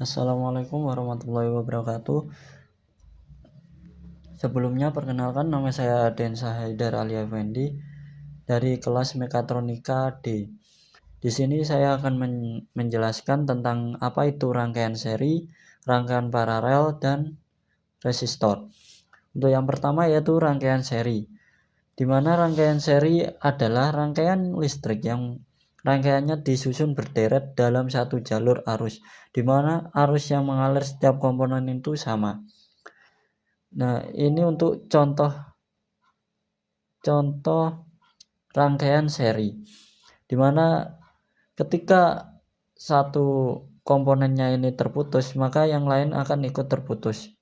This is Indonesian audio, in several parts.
Assalamualaikum warahmatullahi wabarakatuh. Sebelumnya perkenalkan, nama saya Densa Haidar Ali Effendi dari kelas Mekatronika D. Di sini saya akan menjelaskan tentang apa itu rangkaian seri, rangkaian paralel, dan resistor. Untuk yang pertama yaitu rangkaian seri, di mana rangkaian seri adalah rangkaian listrik yang rangkaiannya disusun berderet dalam satu jalur arus, di mana arus yang mengalir setiap komponen itu sama. Nah, ini untuk contoh rangkaian seri, di mana ketika satu komponennya ini terputus, maka yang lain akan ikut terputus.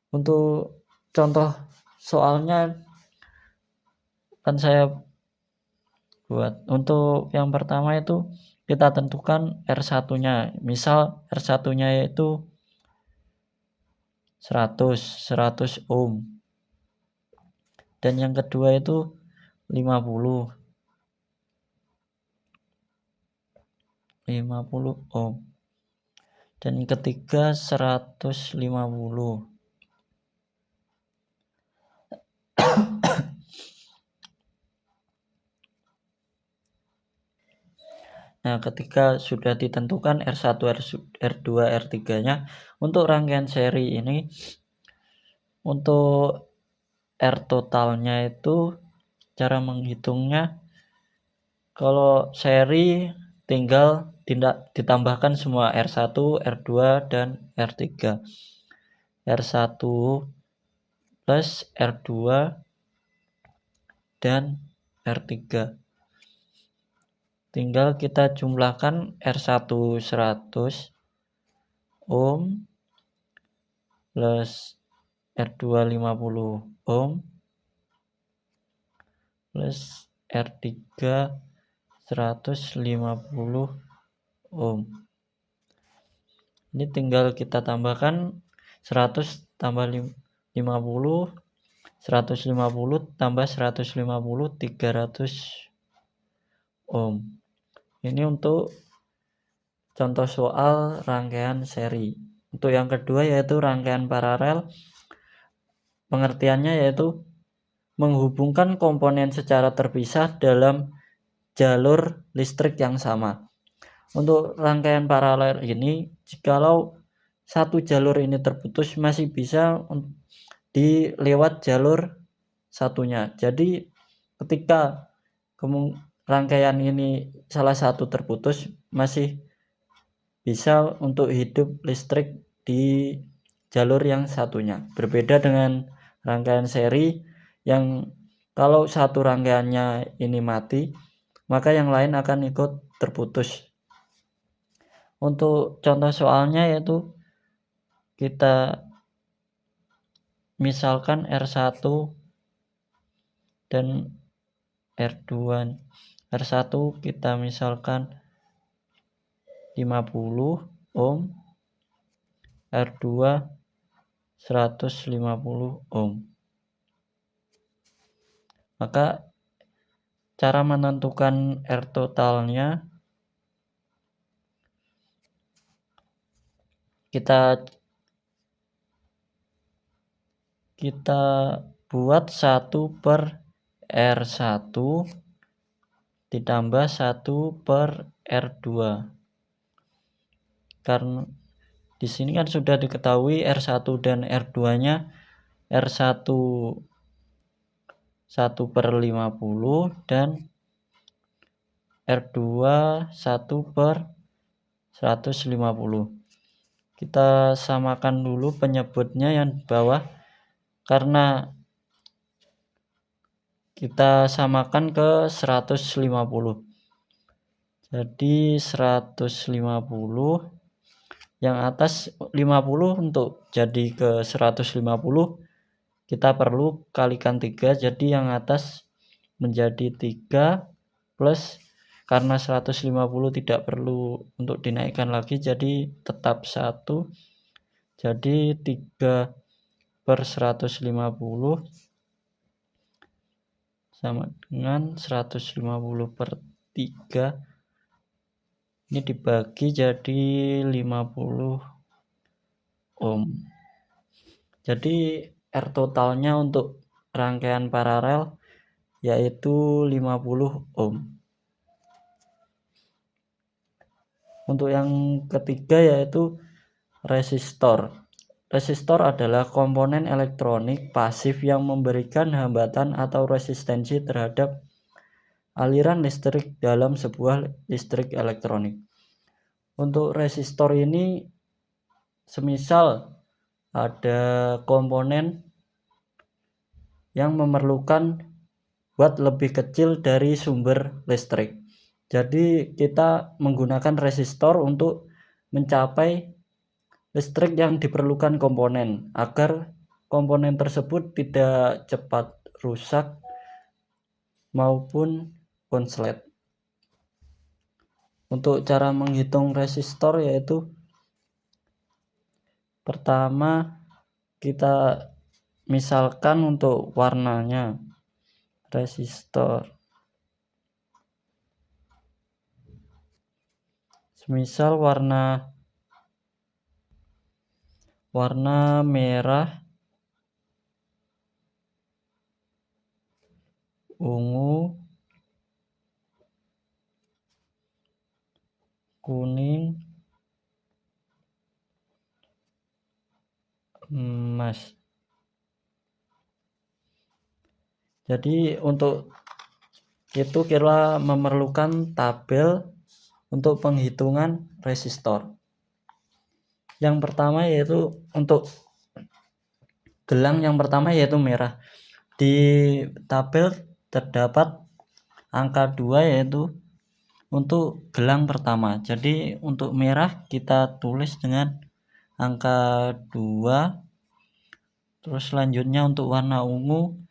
Untuk contoh soalnya kan saya buat. Untuk yang pertama itu kita tentukan R1-nya. Misal R1-nya yaitu 100 ohm. Dan yang kedua itu 50 ohm. Dan yang ketiga 150. Nah, ketika sudah ditentukan R1, R2, R3-nya, untuk rangkaian seri ini, untuk R totalnya itu cara menghitungnya, kalau seri tinggal ditambahkan semua R1, R2, dan R3. R1 plus R2 dan R3. Tinggal kita jumlahkan R1 100 ohm plus R2 50 ohm plus R3 150 ohm. Ini tinggal kita tambahkan 100 tambah 50, 150 tambah 150, 300 ohm. Ini untuk contoh soal rangkaian seri. Untuk yang kedua yaitu rangkaian paralel. Pengertiannya yaitu menghubungkan komponen secara terpisah dalam jalur listrik yang sama. Untuk rangkaian paralel ini, jikalau satu jalur ini terputus, masih bisa dilewat jalur satunya. Jadi ketika rangkaian ini salah satu terputus, masih bisa untuk hidup listrik di jalur yang satunya. Berbeda dengan rangkaian seri yang kalau satu rangkaiannya ini mati, maka yang lain akan ikut terputus. Untuk contoh soalnya yaitu kita misalkan R1 dan R2. R1 kita misalkan 50 ohm, R2 150 ohm. Maka cara menentukan R totalnya, kita buat 1 per R1 ditambah 1 per R2. Karena di sini kan sudah diketahui R1 dan R2-nya, R1 1 per 50 dan R2 1 per 150. Kita samakan dulu penyebutnya yang di bawah, karena kita samakan ke 150. Jadi 150, yang atas 50 untuk jadi ke 150 kita perlu kalikan 3, jadi yang atas menjadi 3 plus, karena 150 tidak perlu untuk dinaikkan lagi, jadi tetap 1, jadi 3 per 150 sama dengan 150 per 3 Ini dibagi jadi 50 ohm. Jadi R totalnya untuk rangkaian paralel yaitu 50 ohm. Untuk yang ketiga yaitu resistor. Resistor adalah komponen elektronik pasif yang memberikan hambatan atau resistensi terhadap aliran listrik dalam sebuah listrik elektronik. Untuk resistor ini semisal ada komponen yang memerlukan watt lebih kecil dari sumber listrik. Jadi kita menggunakan resistor untuk mencapai listrik yang diperlukan komponen agar komponen tersebut tidak cepat rusak maupun konslet. Untuk cara menghitung resistor yaitu pertama kita misalkan untuk warnanya resistor. Semisal warna merah, ungu, kuning, emas. Jadi untuk itu kita memerlukan tabel untuk penghitungan resistor. Yang pertama yaitu untuk gelang yang pertama yaitu merah. Di tabel terdapat angka 2 yaitu untuk gelang pertama. Jadi untuk merah kita tulis dengan angka 2. Terus selanjutnya untuk warna ungu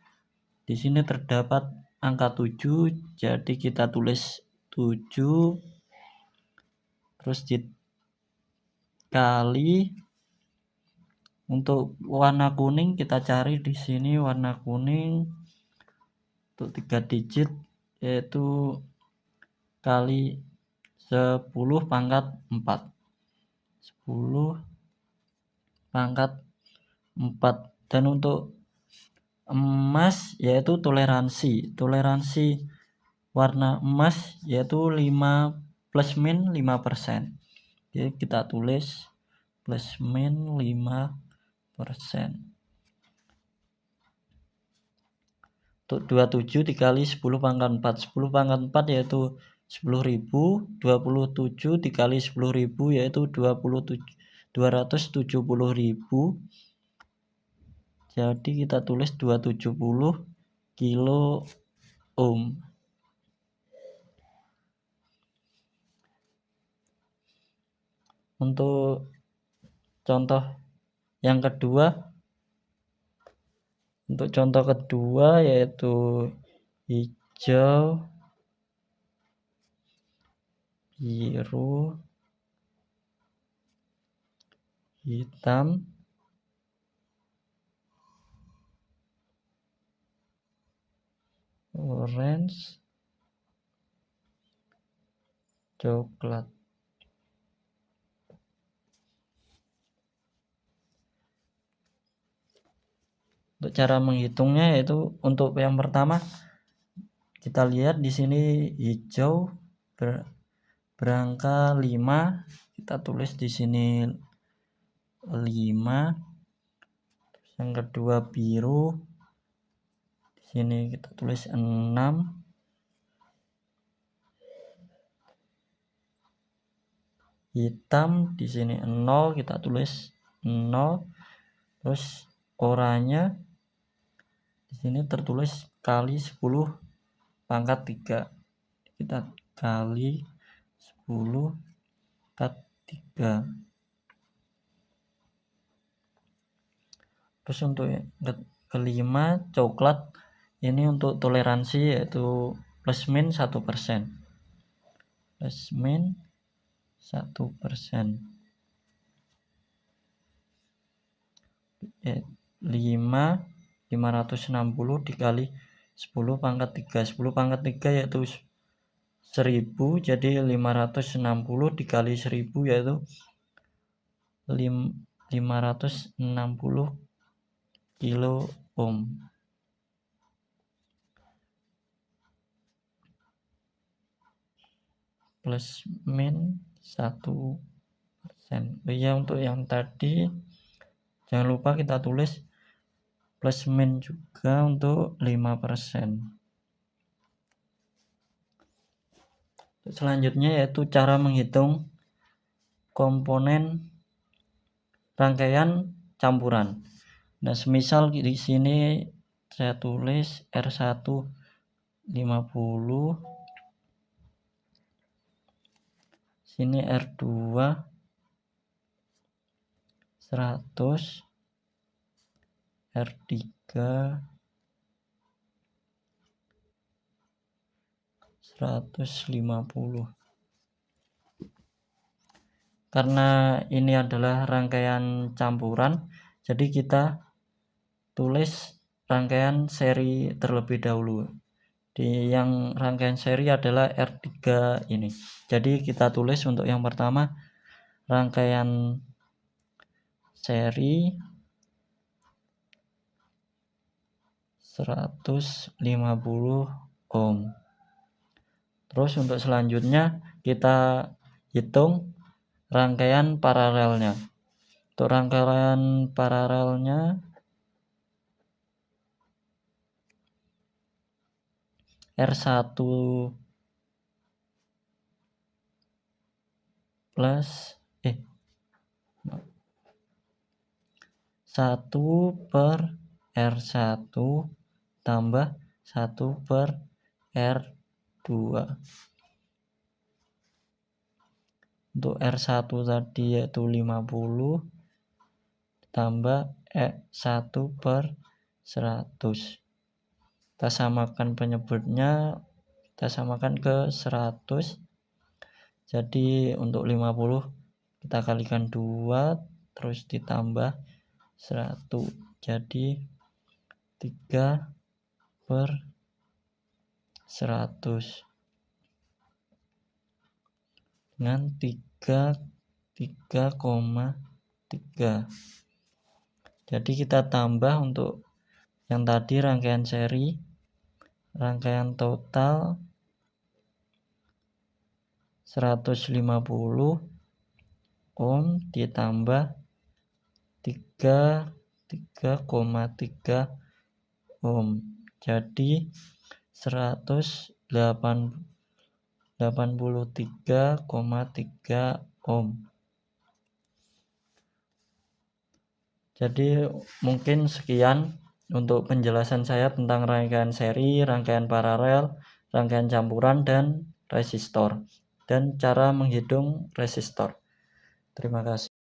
di sini terdapat angka 7, jadi kita tulis 7 terus dikali. Untuk warna kuning kita cari di sini warna kuning untuk 3 digit yaitu kali 10 pangkat 4. 10 pangkat 4. Dan untuk emas yaitu toleransi warna emas yaitu 5 plus min 5%. Jadi kita tulis plus min 5%. Untuk 27 dikali 10 pangkat 4. 10 pangkat 4 yaitu 10.000. 27 dikali 10.000 yaitu 270.000. Jadi kita tulis 270 kilo ohm. Untuk contoh yang kedua, yaitu hijau, biru, hitam, orange, coklat. Untuk cara menghitungnya yaitu untuk yang pertama kita lihat di sini hijau berangka 5, kita tulis di sini 5. Yang kedua biru di sini kita tulis 6. Hitam di sini 0, kita tulis 0. Terus oranye di sini tertulis kali 10 pangkat 3. Kita kali 10 pangkat 3. Terus untuk kelima coklat ini untuk toleransi yaitu plus min 1%. Plus min 1%. 560 dikali 10 pangkat 3. 10 pangkat 3 yaitu 1000, jadi 560 dikali 1000 yaitu 560 kilo ohm. Plus min 1%. Ya, untuk yang tadi jangan lupa kita tulis plus min juga untuk 5%. Selanjutnya yaitu cara menghitung komponen rangkaian campuran. Nah, semisal di sini saya tulis R1 50, sini R2 100, R3 150. Karena ini adalah rangkaian campuran, jadi kita tulis rangkaian seri terlebih dahulu. Di yang rangkaian seri adalah R3 ini. Jadi kita tulis untuk yang pertama rangkaian seri 150 ohm. Terus untuk selanjutnya kita hitung rangkaian paralelnya. Untuk rangkaian paralelnya R1 plus 1 per R1 tambah 1 per R2. Untuk R1 tadi yaitu 50 tambah 1 per 100. Kita samakan penyebutnya, kita samakan ke 100. Jadi untuk 50 kita kalikan 2 terus ditambah 100. Jadi 3 per 100 dengan 3,3. Jadi kita tambah untuk yang tadi rangkaian seri, rangkaian total 150 ohm ditambah 3,3 ohm. Jadi 183,3 ohm. Jadi mungkin sekian untuk penjelasan saya tentang rangkaian seri, rangkaian paralel, rangkaian campuran, dan resistor, dan cara menghitung resistor. Terima kasih.